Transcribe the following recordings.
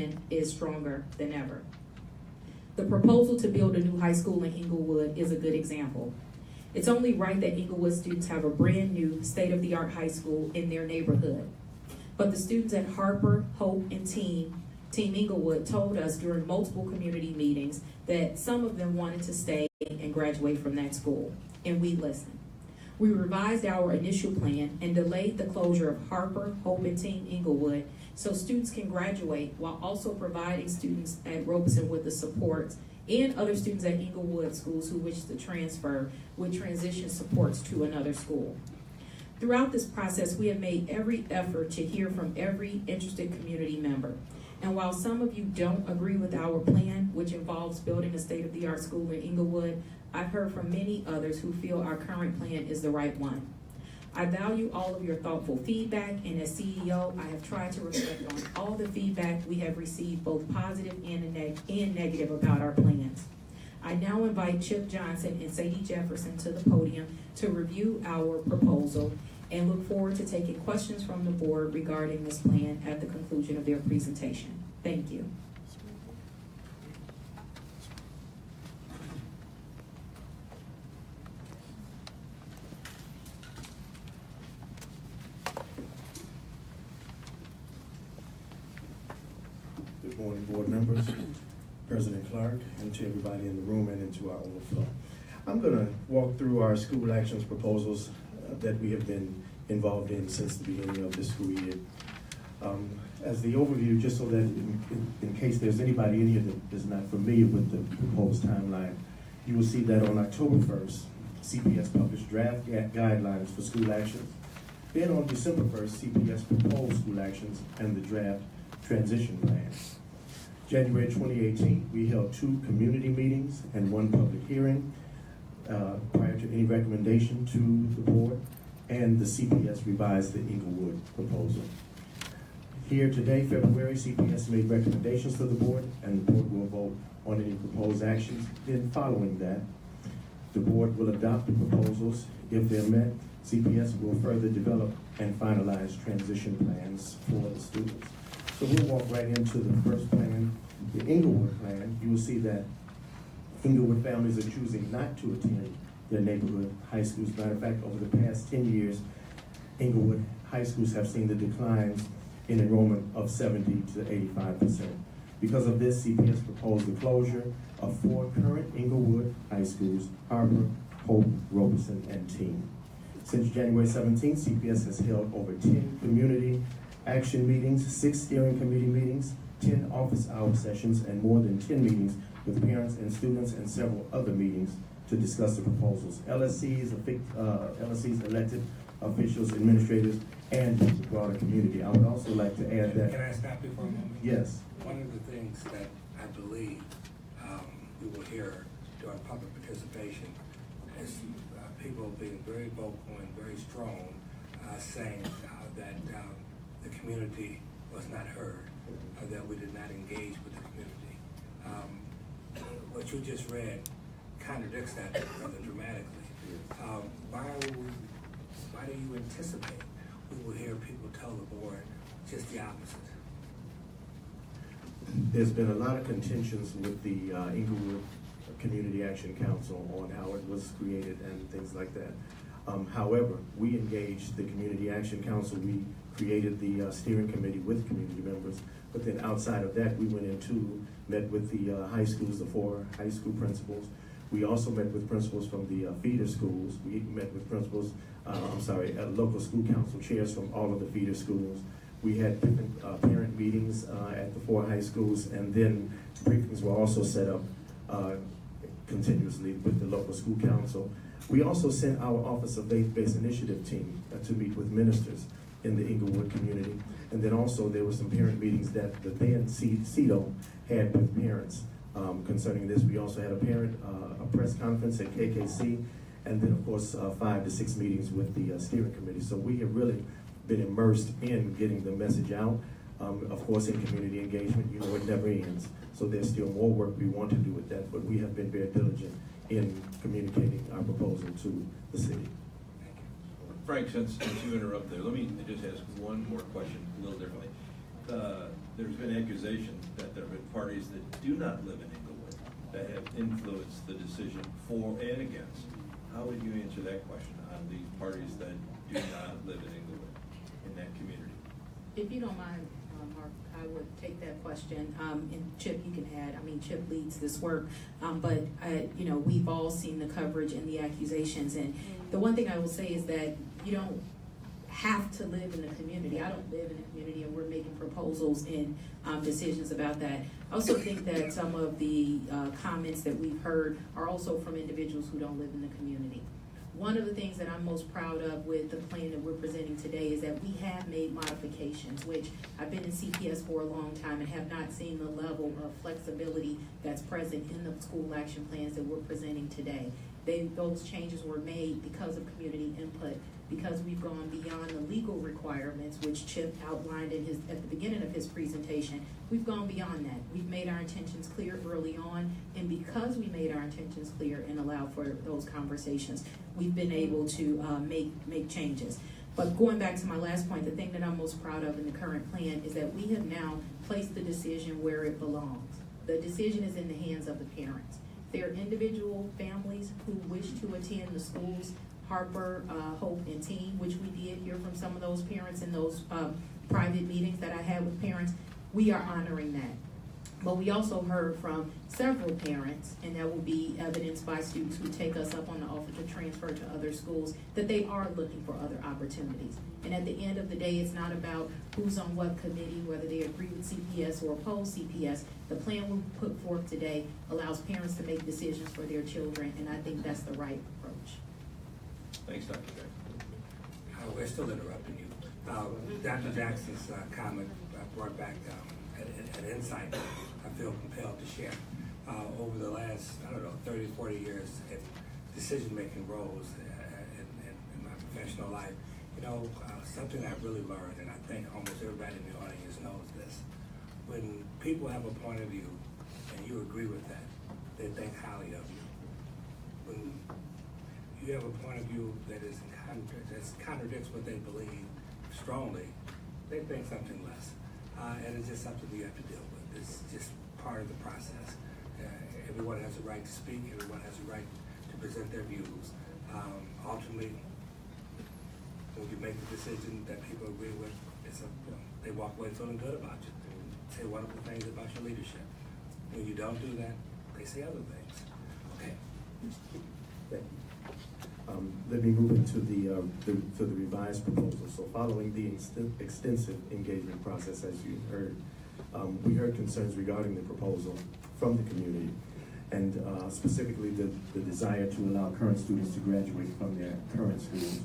plan is stronger than ever. The proposal to build a new high school in Englewood is a good example. It's only right that Englewood students have a brand new state-of-the-art high school in their neighborhood. But the students at Harper, Hope, and Team Englewood told us during multiple community meetings that some of them wanted to stay and graduate from that school, and we listened. We revised our initial plan and delayed the closure of Harper, Hope, and Team Englewood so students can graduate while also providing students at Robeson with the supports and other students at Englewood schools who wish to transfer with transition supports to another school. Throughout this process, we have made every effort to hear from every interested community member. And while some of you don't agree with our plan, which involves building a state-of-the-art school in Englewood, I've heard from many others who feel our current plan is the right one. I value all of your thoughtful feedback, and as CEO, I have tried to reflect on all the feedback we have received, both positive and negative, about our plans. I now invite Chip Johnson and Sadie Jefferson to the podium to review our proposal and look forward to taking questions from the board regarding this plan at the conclusion of their presentation. Thank you. Good morning, board members, President Clark, and to everybody in the room and into our overflow. I'm going to walk through our school actions proposals that we have been involved in since the beginning of this school year. As the overview, just so that in case there's anybody in here that is not familiar with the proposed timeline, you will see that on October 1st, CPS published draft guidelines for school actions. Then on December 1st, CPS proposed school actions and the draft transition plan. January 2018, we held 2 community meetings and 1 public hearing prior to any recommendation to the board, and the CPS revised the Englewood proposal. Here today, February, CPS made recommendations to the board, and the board will vote on any proposed actions. Then following that, the board will adopt the proposals. If they're met, CPS will further develop and finalize transition plans for the students. So we'll walk right into the first plan, the Englewood plan. You will see that Englewood families are choosing not to attend their neighborhood high schools. Matter of fact, over the past 10 years, Englewood high schools have seen the declines in enrollment of 70 to 85%. Because of this, CPS proposed the closure of 4 current Englewood high schools: Harper, Hope, Robeson, and Team. Since January 17th, CPS has held over 10 community action meetings, 6 steering committee meetings, 10 office hour sessions, and more than 10 meetings with parents and students, and several other meetings to discuss the proposals. LSCs, elected officials, administrators, and the broader community. I would also like to add that... Can I stop you for a moment? Yes. One of the things that I believe we will hear during public participation is people being very vocal and very strong, saying that the community was not heard, that we did not engage with the community. What you just read contradicts that rather dramatically. Why do you anticipate we will hear people tell the board just the opposite? There's been a lot of contentions with the Englewood Community Action Council on how it was created and things like that. However, we engaged the Community Action Council. We created the steering committee with community members, but then outside of that, we went into, met with the high schools, the 4 high school principals. We also met with principals from the feeder schools. We met with principals, local school council chairs from all of the feeder schools. We had different parent meetings at the 4 high schools, and then briefings were also set up continuously with the local school council. We also sent our Office of Faith-Based Initiative team to meet with ministers in the Englewood community. And then also there were some parent meetings that the then CEDO had with parents concerning this. We also had a press conference at KKC, and then of course 5 to 6 meetings with the steering committee. So we have really been immersed in getting the message out. Of course, in community engagement, you know, it never ends. So there's still more work we want to do with that, but we have been very diligent in communicating our proposal to the city. Frank, since you interrupted there, let me just ask one more question a little differently. there's been accusations that there have been parties that do not live in Englewood that have influenced the decision for and against. How would you answer that question on these parties that do not live in Englewood, in that community? If you don't mind, Mark, I would take that question. And Chip, you can add. I mean, Chip leads this work, but you know, we've all seen the coverage and the accusations. And the one thing I will say is that you don't have to live in the community. I don't live in the community, and we're making proposals and decisions about that. I also think that some of the comments that we've heard are also from individuals who don't live in the community. One of the things that I'm most proud of with the plan that we're presenting today is that we have made modifications, which I've been in CPS for a long time and have not seen the level of flexibility that's present in the school action plans that we're presenting today. Those changes were made because of community input, because we've gone beyond the legal requirements, which Chip outlined at the beginning of his presentation. We've gone beyond that. We've made our intentions clear early on, and because we made our intentions clear and allowed for those conversations, we've been able to make changes. But going back to my last point, the thing that I'm most proud of in the current plan is that we have now placed the decision where it belongs. The decision is in the hands of the parents. There are individual families who wish to attend the schools, Harper, Hope, and Teen, which we did hear from some of those parents in those private meetings that I had with parents. We are honoring that. But we also heard from several parents, and that will be evidenced by students who take us up on the offer to transfer to other schools, that they are looking for other opportunities. And at the end of the day, it's not about who's on what committee, whether they agree with CPS or oppose CPS. The plan we put forth today allows parents to make decisions for their children, and I think that's the right approach. Thanks, Dr. Jackson. We're still interrupting you. Dr. Jackson's comment brought back an insight I feel compelled to share. Over the last, 30, 40 years in decision-making roles in my professional life, something I've really learned, and I think almost everybody in the audience knows this, when people have a point of view and you agree with that, they think highly of you. When you have a point of view that contradicts what they believe strongly, they think something less. And it's just something we have to deal with. It's just part of the process. Everyone has a right to speak. Everyone has a right to present their views. Ultimately, when you make the decision that people agree with, they walk away feeling good about you. They say wonderful things about your leadership. When you don't do that, they say other things. Okay. Thank you. Let me move into the revised proposal. So following the extensive engagement process, as you heard, we heard concerns regarding the proposal from the community, and specifically the desire to allow current students to graduate from their current schools.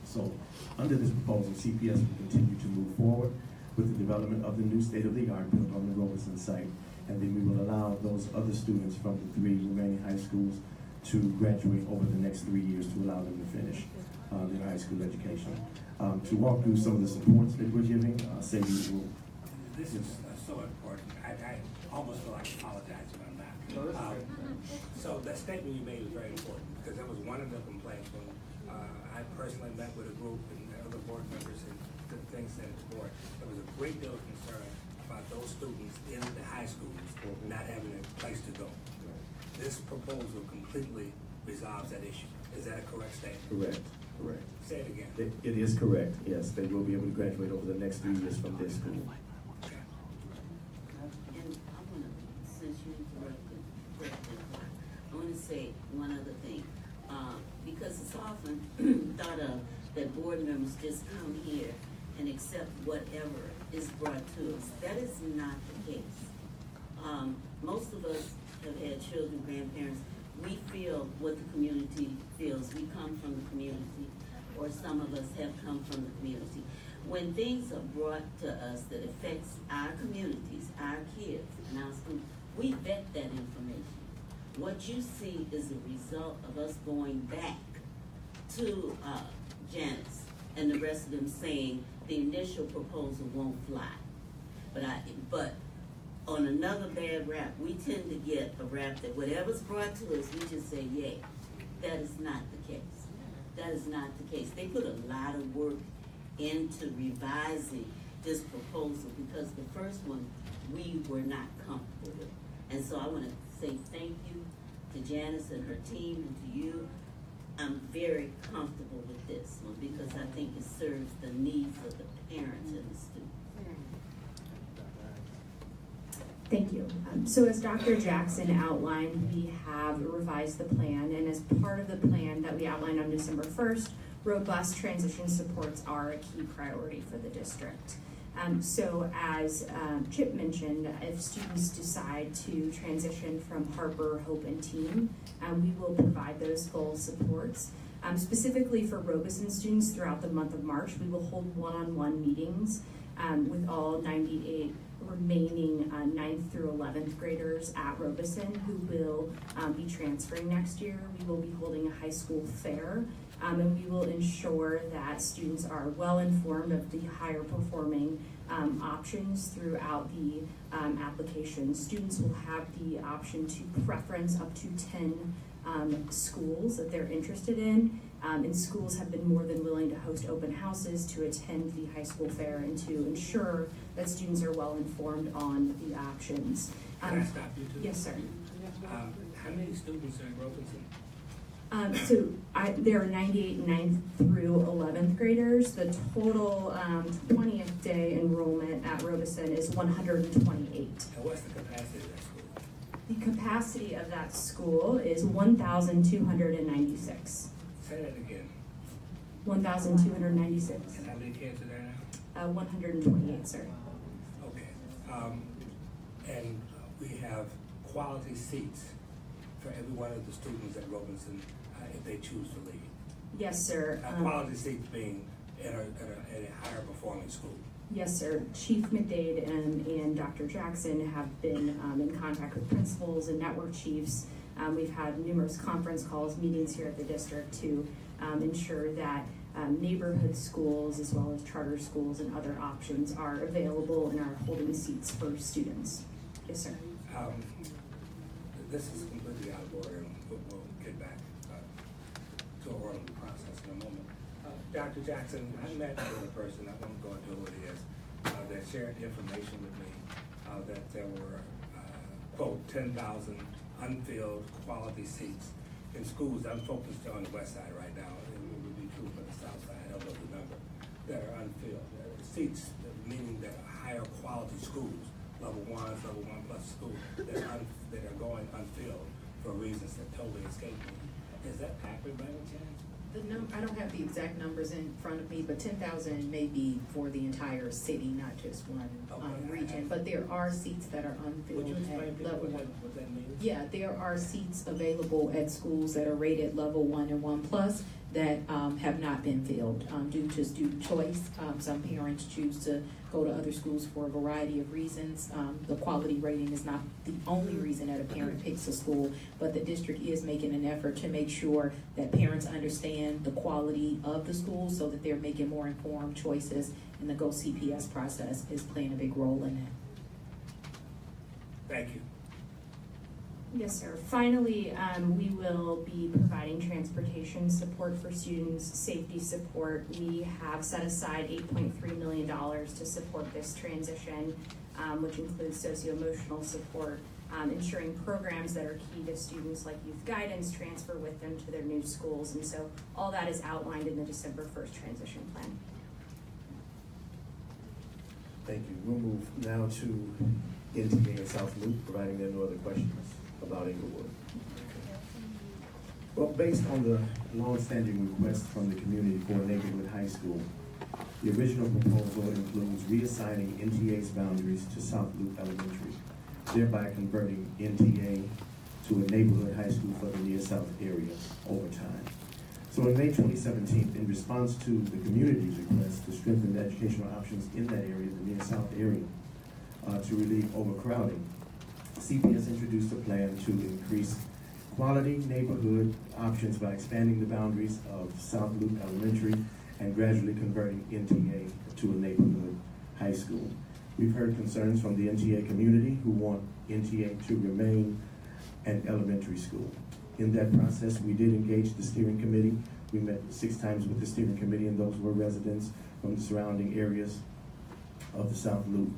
So under this proposal, CPS will continue to move forward with the development of the new state-of-the-art built on the Robeson site, and then we will allow those other students from the 3 remaining high schools to graduate over the next 3 years to allow them to finish their high school education. To walk through some of the supports that we're giving, say we will. This is so important. I almost feel like apologizing on that. So that statement you made is very important, because that was one of the complaints when I personally met with a group and other board members and the things that it's board. There was a great deal of concern about those students in the high schools not having a place to go. This proposal completely resolves that issue. Is that a correct statement? Correct. Say it again. It is correct, yes. They will be able to graduate over the next 3 years from this school. Okay. And I want to, since you interrupted, I want to say one other thing. Because it's often thought of that board members just come here and accept whatever is brought to us. That is not the case. Most of us have had children, grandparents. We feel what the community feels. We come from the community, or some of us have come from the community. When things are brought to us that affects our communities, our kids, and our schools, we vet that information. What you see is a result of us going back to Janice and the rest of them saying the initial proposal won't fly. But on another bad rap, we tend to get a rap that whatever's brought to us, we just say yay. That is not the case. That is not the case. They put a lot of work into revising this proposal, because the first one, we were not comfortable with. And so I want to say thank you to Janice and her team and to you. I'm very comfortable with this one because I think it serves the needs of the parents and the students. Thank you. So as Dr. Jackson outlined, we have revised the plan, and as part of the plan that we outlined on December 1st, robust transition supports are a key priority for the district. So as Chip mentioned, if students decide to transition from Harper, Hope, and Team, we will provide those full supports. Specifically for Robeson students throughout the month of March, we will hold one-on-one meetings with all 98 remaining 9th through 11th graders at Robeson who will be transferring next year. We will be holding a high school fair, and we will ensure that students are well informed of the higher performing options throughout the application. Students will have the option to preference up to 10 schools that they're interested in. And schools have been more than willing to host open houses to attend the high school fair and to ensure that students are well informed on the options. Can I stop you too? Yes, sir. How many students are in Robeson? There are 98 9th through 11th graders. The total 20th day enrollment at Robeson is 128. And what's the capacity of that school? The capacity of that school is 1,296. Say that again. 1,296. And how many kids are there now? 128, sir. Okay. And we have quality seats for every one of the students at Robeson if they choose to leave. Yes, sir. Quality seats being at a higher performing school. Yes, sir. Chief McDade and Dr. Jackson have been in contact with principals and network chiefs. We've had numerous conference calls, meetings here at the district to ensure that neighborhood schools as well as charter schools and other options are available and are holding seats for students. Yes, sir. This is completely out of order, and we'll get back to a orderly process in a moment. Dr. Jackson, I met with a person, I won't go into who it is, that shared information with me that there were, quote, 10,000 unfilled quality seats in schools. I'm focused on the west side right now. It would be true for the south side, I don't know the number, that are unfilled. Seats, meaning that are higher quality schools, level 1 plus schools, that are going unfilled for reasons that totally escape me. Is that accurate by any chance? I don't have the exact numbers in front of me, but 10,000 may be for the entire city, not just one region. But there are seats that are unfilled Would you explain at level 1. what that means? Yeah, there are seats available at schools that are rated level 1 and 1+ that have not been filled due to student choice. Some parents choose to go to other schools for a variety of reasons. The quality rating is not the only reason that a parent picks a school, but the district is making an effort to make sure that parents understand the quality of the school so that they're making more informed choices, and the Go CPS process is playing a big role in that. Thank you. Yes, sir. Finally, we will be providing transportation support for students, safety support. We have set aside $8.3 million to support this transition, which includes socio-emotional support, ensuring programs that are key to students like youth guidance transfer with them to their new schools. And so all that is outlined in the December 1st transition plan. Thank you. We'll move now to NTA and South Loop, providing there are no other questions about Englewood. Well, based on the long-standing request from the community for a neighborhood high school, the original proposal includes reassigning NTA's boundaries to South Loop Elementary, thereby converting NTA to a neighborhood high school for the Near South area over time. So in May 2017, in response to the community's request to strengthen the educational options in that area, the Near South area, to relieve overcrowding, CPS introduced a plan to increase quality neighborhood options by expanding the boundaries of South Loop Elementary and gradually converting NTA to a neighborhood high school. We've heard concerns from the NTA community who want NTA to remain an elementary school. In that process, we did engage the steering committee. We met 6 times with the steering committee, and those were residents from the surrounding areas of the South Loop.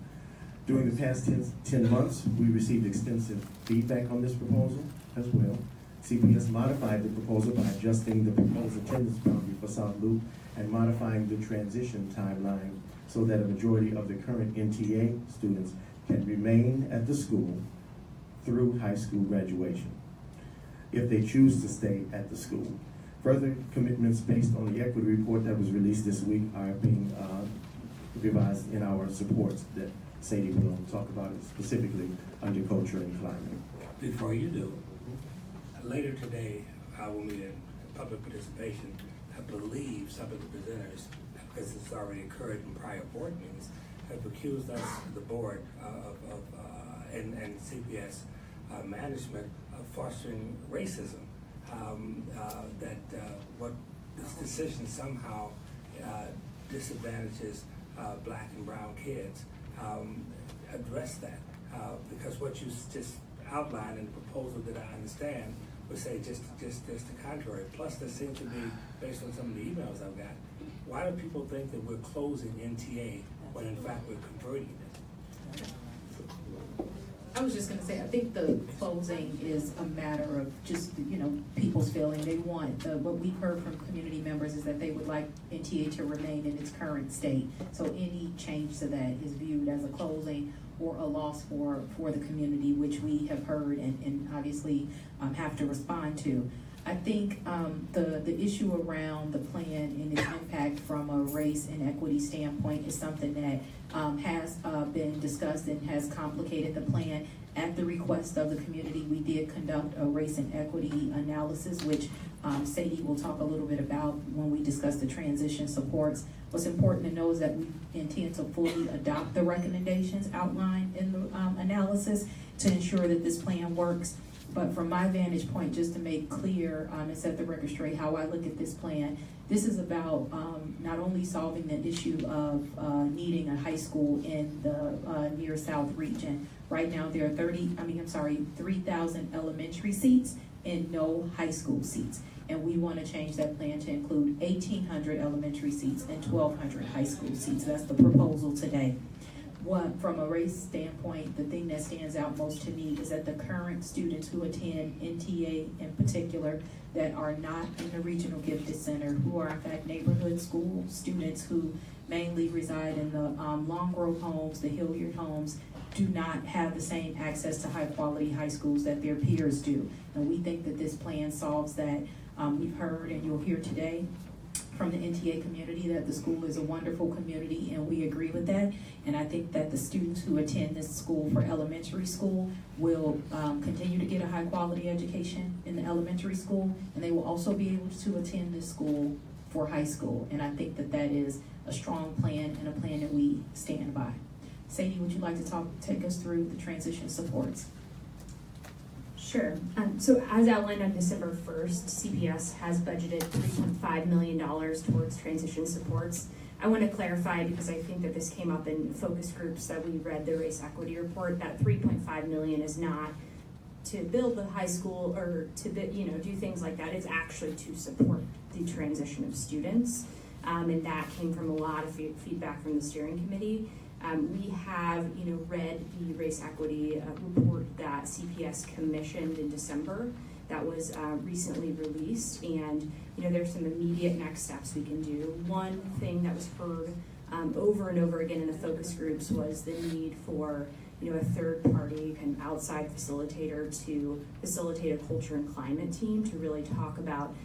During the past 10 months, we received extensive feedback on this proposal as well. CPS modified the proposal by adjusting the proposed attendance boundary for South Loop and modifying the transition timeline so that a majority of the current NTA students can remain at the school through high school graduation, if they choose to stay at the school. Further commitments based on the equity report that was released this week are being revised in our supports that Sadie will talk about it specifically under culture and climate. Before you do, later today, when we in public participation, I believe some of the presenters, because it's already occurred in prior board meetings, have accused us, the board and CPS management of fostering racism. What this decision somehow disadvantages black and brown kids. Address that, because what you just outlined in the proposal that I understand would say just the contrary. Plus, there seems to be, based on some of the emails I've got, why do people think that we're closing NTA when in fact we're converting it? I was just gonna say, I think the closing is a matter of just, people's feeling. They want, what we've heard from community members is that they would like NTA to remain in its current state. So any change to that is viewed as a closing or a loss for the community, which we have heard and obviously have to respond to. I think the issue around the plan and its impact from a race and equity standpoint is something that has been discussed and has complicated the plan. At the request of the community, we did conduct a race and equity analysis, which Sadie will talk a little bit about when we discuss the transition supports. What's important to know is that we intend to fully adopt the recommendations outlined in the analysis to ensure that this plan works. But from my vantage point, just to make clear and set the record straight how I look at this plan, this is about not only solving the issue of needing a high school in the near South region. Right now there are 3,000 elementary seats and no high school seats. And we want to change that plan to include 1,800 elementary seats and 1,200 high school seats. That's the proposal today. From a race standpoint, the thing that stands out most to me is that the current students who attend NTA in particular that are not in the Regional Gifted Center, who are in fact neighborhood school students who mainly reside in the Long Grove homes, the Hilliard homes, do not have the same access to high quality high schools that their peers do. And we think that this plan solves that. We've heard and you'll hear today from the NTA community that the school is a wonderful community, and we agree with that. And I think that the students who attend this school for elementary school will continue to get a high quality education in the elementary school, and they will also be able to attend this school for high school. And I think that that is a strong plan and a plan that we stand by. Sadie, would you like to take us through the transition supports? Sure. So as outlined on December 1st, CPS has budgeted $3.5 million towards transition supports. I want to clarify, because I think that this came up in focus groups that we read the race equity report, that $3.5 million is not to build the high school or to do things like that. It's actually to support the transition of students. And that came from a lot of feedback from the steering committee. We have, read the race equity report that CPS commissioned in December that was recently released, and there's some immediate next steps we can do. One thing that was heard over and over again in the focus groups was the need for a third party kind of outside facilitator to facilitate a culture and climate team to really talk about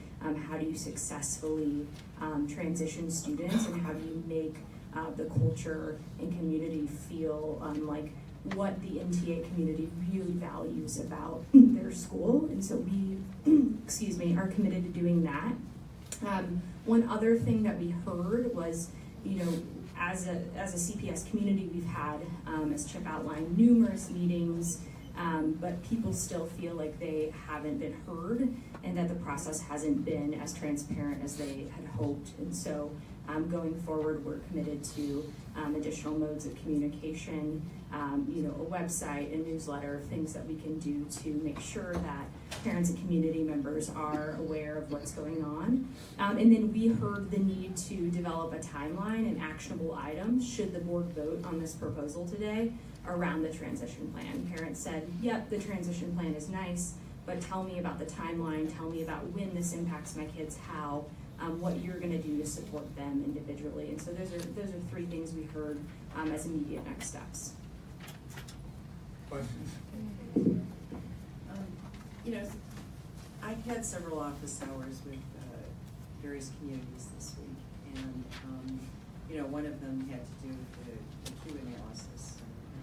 how do you successfully transition students and how do you make the culture and community feel like what the NTA community really values about their school. And so we, are committed to doing that. One other thing that we heard was, as a CPS community, we've had, as Chip outlined, numerous meetings, but people still feel like they haven't been heard and that the process hasn't been as transparent as they had hoped. And so Going forward, we're committed to additional modes of communication, a website, a newsletter, things that we can do to make sure that parents and community members are aware of what's going on. And then we heard the need to develop a timeline and actionable items should the board vote on this proposal today around the transition plan. Parents said, yep, the transition plan is nice, but tell me about the timeline, tell me about when this impacts my kids, how, what you're going to do to support them individually. And so those are three things we heard as immediate next steps. Questions? I've had several office hours with various communities this week, and one of them had to do with the Q analysis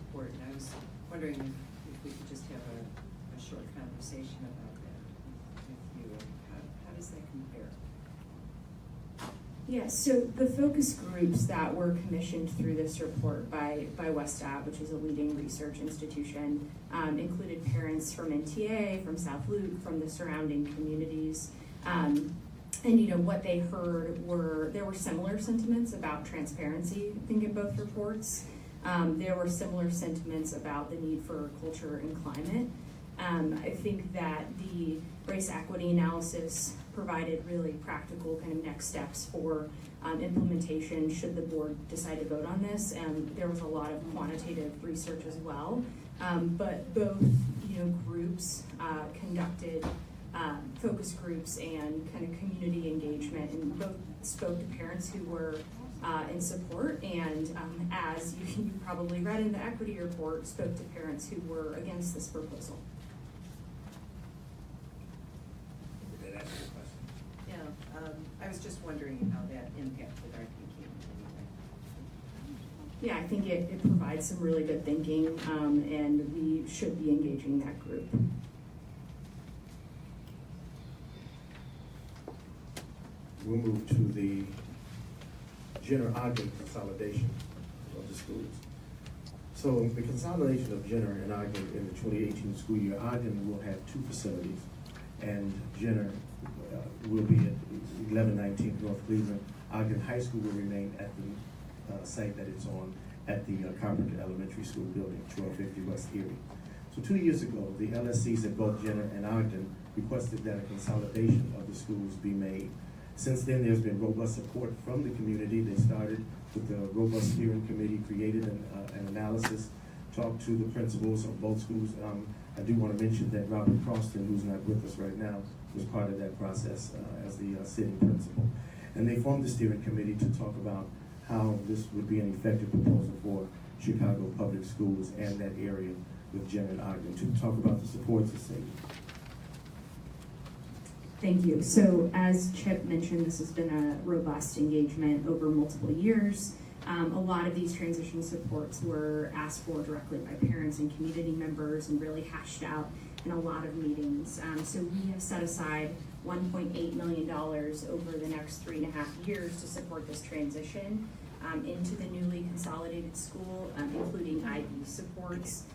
report, and I was wondering if we could just have a short conversation about that with you. How does that compare? Yeah, so the focus groups that were commissioned through this report by West Ave, which is a leading research institution, included parents from NTA, from South Loop, from the surrounding communities. And what they heard there were similar sentiments about transparency, I think, in both reports. There were similar sentiments about the need for culture and climate. I think that the race equity analysis provided really practical kind of next steps for implementation should the board decide to vote on this. And there was a lot of quantitative research as well. But both groups conducted focus groups and kind of community engagement, and both spoke to parents who were in support, and as you probably read in the equity report, spoke to parents who were against this proposal. Did that answer your question? Yeah, I was just wondering how that impacted our thinking in any way. Yeah, I think it provides some really good thinking, and we should be engaging that group. We'll move to the Jenner-Ogden consolidation of the schools. So the consolidation of Jenner and Ogden in the 2018 school year, Ogden will have two facilities, and Jenner will be at 1119 North Cleveland. Ogden High School will remain at the site that it's on at the Carpenter Elementary School building, 1250 West Erie. So 2 years ago, the LSCs at both Jenner and Ogden requested that a consolidation of the schools be made. Since then, there's been robust support from the community. They started with the robust steering committee, created an analysis, talked to the principals of both schools. I do want to mention that Robert Croston, who's not with us right now, was part of that process as the sitting principal. And they formed the steering committee to talk about how this would be an effective proposal for Chicago public schools and that area with Jenner and Ogden, to talk about the supports of safety. Thank you. So as Chip mentioned, this has been a robust engagement over multiple years. A lot of these transition supports were asked for directly by parents and community members and really hashed out in a lot of meetings. So we have set aside $1.8 million over the next 3.5 years to support this transition into the newly consolidated school, including IB supports,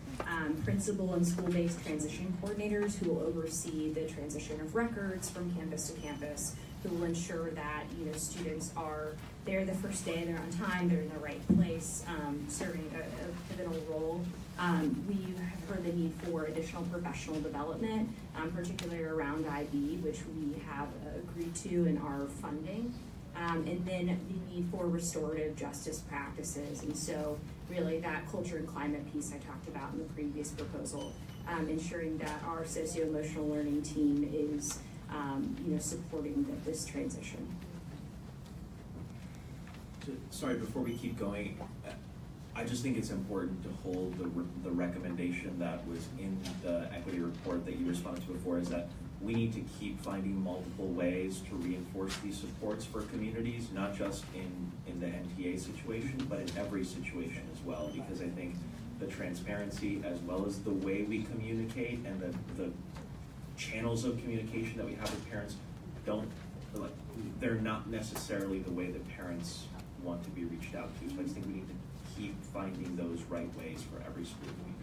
principal and school-based transition coordinators who will oversee the transition of records from campus to campus, who will ensure that students are there the first day, they're on time, they're in the right place, serving a pivotal role. We have heard the need for additional professional development, particularly around IB, which we have agreed to in our funding. And then the need for restorative justice practices. And so really that culture and climate piece I talked about in the previous proposal, ensuring that our socio-emotional learning team is supporting this transition. Sorry, before we keep going, I just think it's important to hold the recommendation that was in the equity report that you responded to before, is that we need to keep finding multiple ways to reinforce these supports for communities, not just in the NTA situation, but in every situation as well, because I think the transparency as well as the way we communicate and the channels of communication that we have with parents they're not necessarily the way that parents want to be reached out to. So I just think we need to keep finding those right ways for every school community.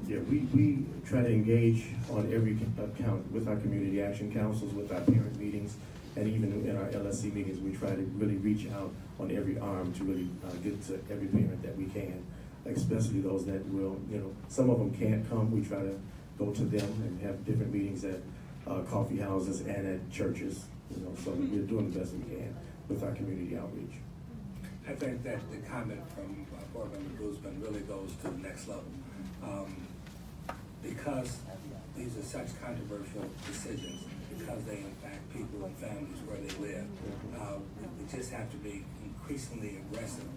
Yeah, we try to engage on every account with our community action councils, with our parent meetings, And even in our LSC meetings, we try to really reach out on every arm to really get to every parent that we can, especially those that will, some of them can't come. We try to go to them and have different meetings at coffee houses and at churches, so we're doing the best we can with our community outreach. I think that the comment from Board Member Guzman really goes to the next level. Because these are such controversial decisions, because they impact people and families where they live, we just have to be increasingly aggressive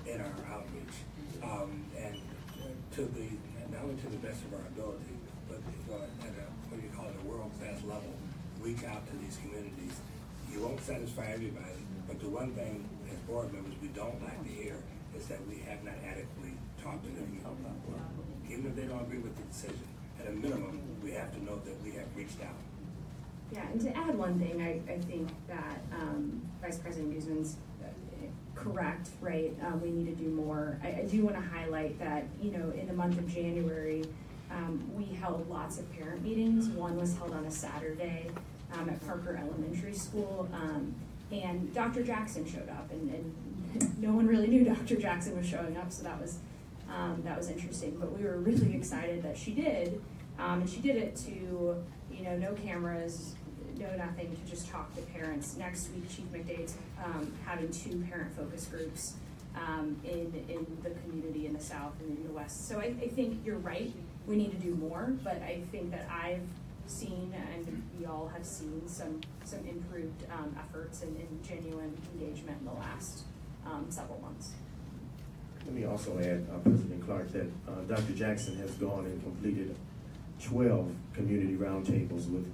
in our outreach. And not only to the best of our ability, but at what you call it, a world-class level, reach out to these communities. You won't satisfy everybody, but the one thing as board members we don't like to hear is that we have not adequately talked to them. Even if they don't agree with the decision, at a minimum, we have to know that we have reached out. Yeah, and to add one thing, I think that Vice President Guzman's correct, right? We need to do more. I do want to highlight that, in the month of January, we held lots of parent meetings. One was held on a Saturday at Harper Elementary School, and Dr. Jackson showed up, and no one really knew Dr. Jackson was showing up, so that was interesting. But we were really excited that she did, and she did it to, no cameras, no nothing, to just talk to parents. Next week, Chief McDade's having 2 parent focus groups in the community in the South and in the West. So I think you're right, we need to do more, but I think that I've seen, and we all have seen, some improved efforts and genuine engagement in the last several months. Let me also add, President Clark, that Dr. Jackson has gone and completed 12 community roundtables with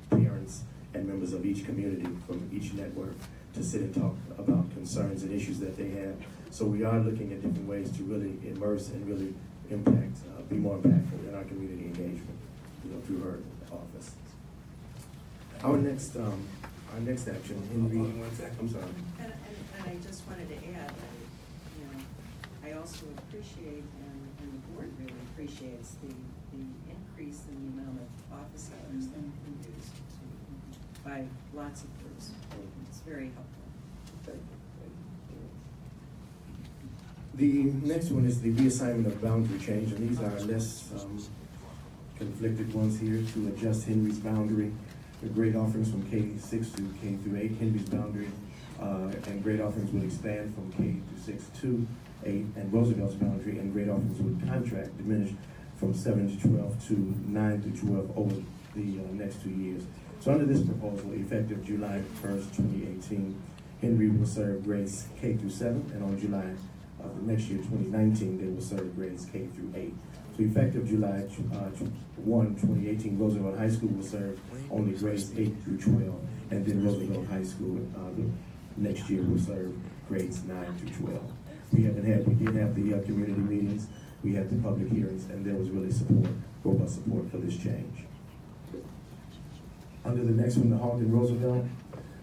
parents and members of each community from each network to sit and talk about concerns and issues that they have. So we are looking at different ways to really immerse and really impact, be more impactful in our community engagement, through her office. Our next action, Henry. I'm sorry. And I just wanted to add that, I also appreciate, and the board really appreciates the increase in the amount of office hours that we can use by lots of groups. It's very helpful. The next one is the reassignment of boundary change, and these are less conflicted ones here to adjust Henry's boundary. The grade offerings from K-6 to K-8, Henry's boundary and grade offerings will expand from K-6 to 8, and Roosevelt's boundary and grade offerings would contract diminish from 7 to 12 to 9 to 12 over the next 2 years. So under this proposal, effective July 1st, 2018, Henry will serve grades K through 7, and on July of the next year, 2019, they will serve grades K through 8. So effective July 1, 2018, Roosevelt High School will serve only grades 8 through 12, and then Roosevelt High School the next year will serve grades 9 through 12. We did have the community meetings, we had the public hearings, and there was really robust support for this change. Under the next one, the Hawk Roosevelt,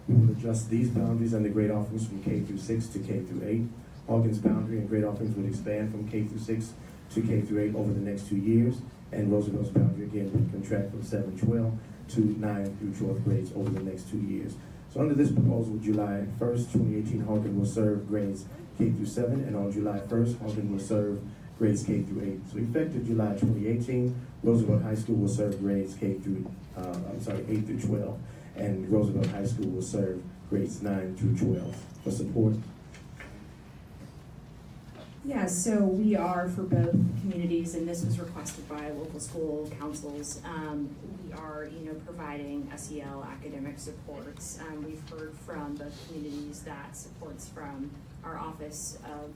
we will adjust these boundaries and the grade offerings from K through 6 to K through 8. Hawkins' boundary and grade offerings would expand from K through 6 to K through 8 over the next 2 years, and Roosevelt's boundary again would contract from 7-12 to 9 through 12th grades over the next 2 years. So under this proposal, July 1st, 2018, Hawkins will serve grades K through 7, and on July 1st, Hawkins will serve grades K through 8. So effective July 2018, Roosevelt High School will serve grades 8 through 12, and Roosevelt High School will serve grades 9 through 12. For support. Yeah, so we are for both communities, and this was requested by local school councils. We are, providing SEL academic supports. We've heard from both communities that supports from our Office of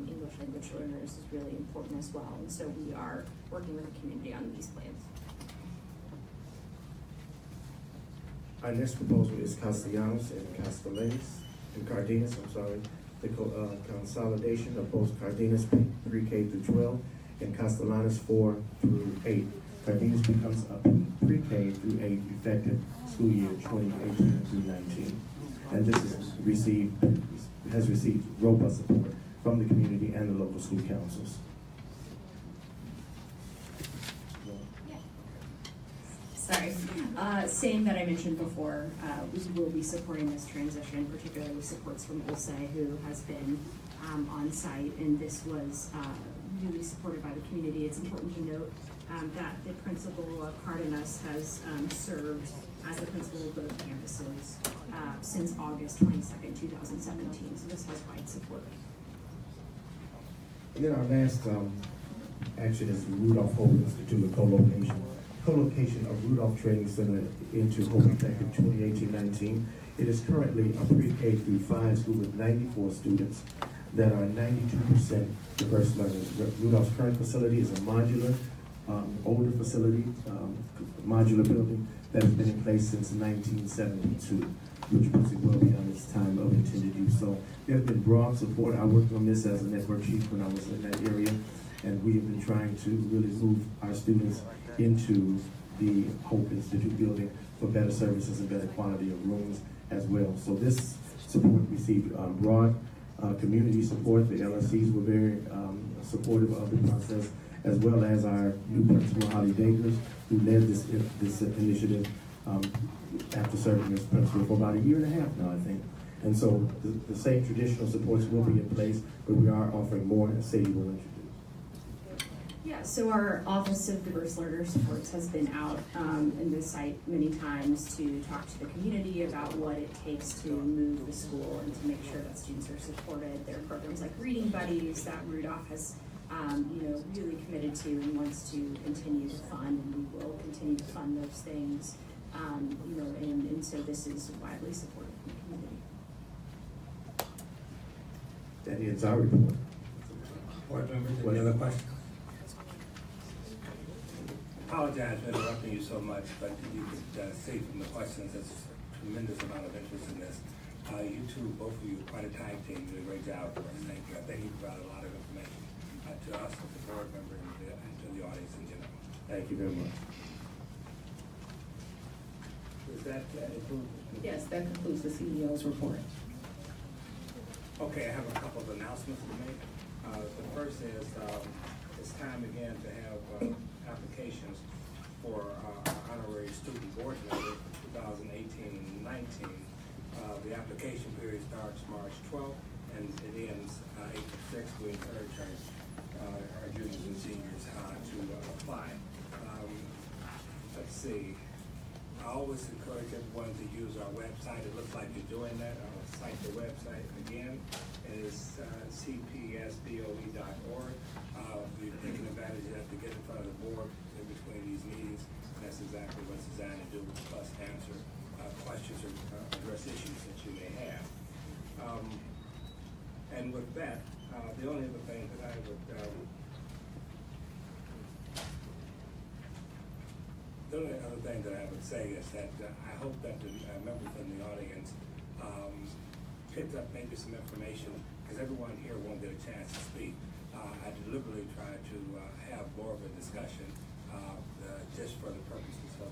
English Language Learners is really important as well, and so we are working with the community on these plans. Our next proposal is Castellanos and Cardenas, the consolidation of both Cardenas pre-K through 12 and Castellanos 4 through 8. Cardenas becomes a pre-K through 8 effective school year 2018 through 19. And this has received robust support from the community and the local school councils. Sorry. Same that I mentioned before, we will be supporting this transition, particularly with supports from ULSE, who has been on site, and this was really supported by the community. It's important to note that the principal, Cardenas, has served as the principal of both campuses since August 22nd, 2017, so this has wide support. And then our last action is the Rudolph Hope Institute of co-location. Co-location of Rudolph Training Center into Hope effective 2018-19. It is currently a pre-K through 5 school with 94 students that are 92% diverse learners. Rudolph's current facility is a modular, older facility, modular building that has been in place since 1972, which puts it well beyond its time of intended use. So there's been broad support. I worked on this as a network chief when I was in that area, and we have been trying to really move our students into the Hope Institute building for better services and better quality of rooms as well. So this support received broad community support. The LSCs were very supportive of the process, as well as our new principal, Holly Dakers, who led this initiative after serving as principal for about 1.5 years now, I think. And so the same traditional supports will be in place, but we are offering more, as Sadie will introduce. Yeah, so our Office of Diverse Learner Supports has been out in this site many times to talk to the community about what it takes to move the school and to make sure that students are supported. There are programs like Reading Buddies that Rudolph has really committed to and wants to continue to fund, and we will continue to fund those things. And so this is widely supported from the community. That ends our report. Board members, any other questions? Apologize for interrupting you so much, but you could see from the questions there's a tremendous amount of interest in this. You two, both of you, quite a tag team, did a great job for us. Thank you. I think you provided a lot of information to us, as the board member, and to the audience in general. Thank you very much. Does that include? Yes, that concludes the CEO's report. Okay, I have a couple of announcements to make. The first is it's time again to have applications for honorary student board member for 2018-19. The application period starts March 12th and it ends April 6th. We encourage our juniors and seniors to apply. Let's see. I always encourage everyone to use our website. It looks like you're doing that. I'll cite the website again. It is cpsboe.org. You're taking advantage of that to get in front of the board in between these meetings. And that's exactly what's designed to do, plus answer questions or address issues that you may have. And with that, the only other thing that I would the only other thing that I would say is that I hope that the members in the audience picked up maybe some information, because everyone here won't get a chance to speak. I deliberately tried to have more of a discussion just for the purposes of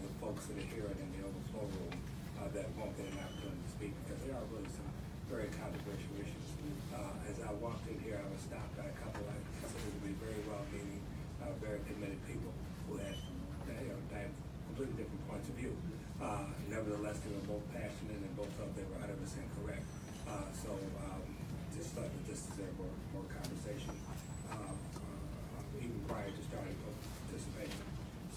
the folks that are here and in the overflow room that won't get an opportunity to speak, because there are really some very controversial issues. As I walked in here, I was stopped by a couple I consider to be very well-meaning, very committed people who had completely different points of view. Nevertheless, they were both passionate and both felt they were 100% correct. Just thought that this deserved more conversation, even prior to starting participation.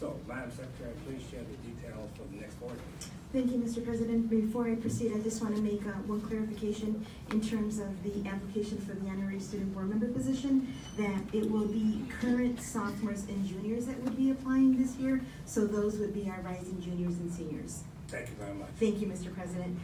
So, Madam Secretary, please share the details for the next board meeting. Thank you, Mr. President. Before I proceed, I just want to make one clarification in terms of the application for the honorary student board member position, that it will be current sophomores and juniors that would be applying this year. So those would be our rising juniors and seniors. Thank you very much. Thank you, Mr. President.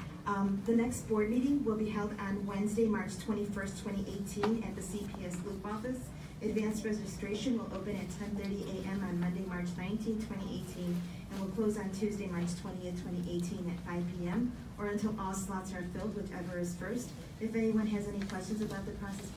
The next board meeting will be held on Wednesday, March 21st, 2018 at the CPS Loop office. Advanced registration will open at 10:30 a.m. on Monday, March 19, 2018, and will close on Tuesday, March 20th, 2018 at 5 p.m. or until all slots are filled, whichever is first. If anyone has any questions about the process,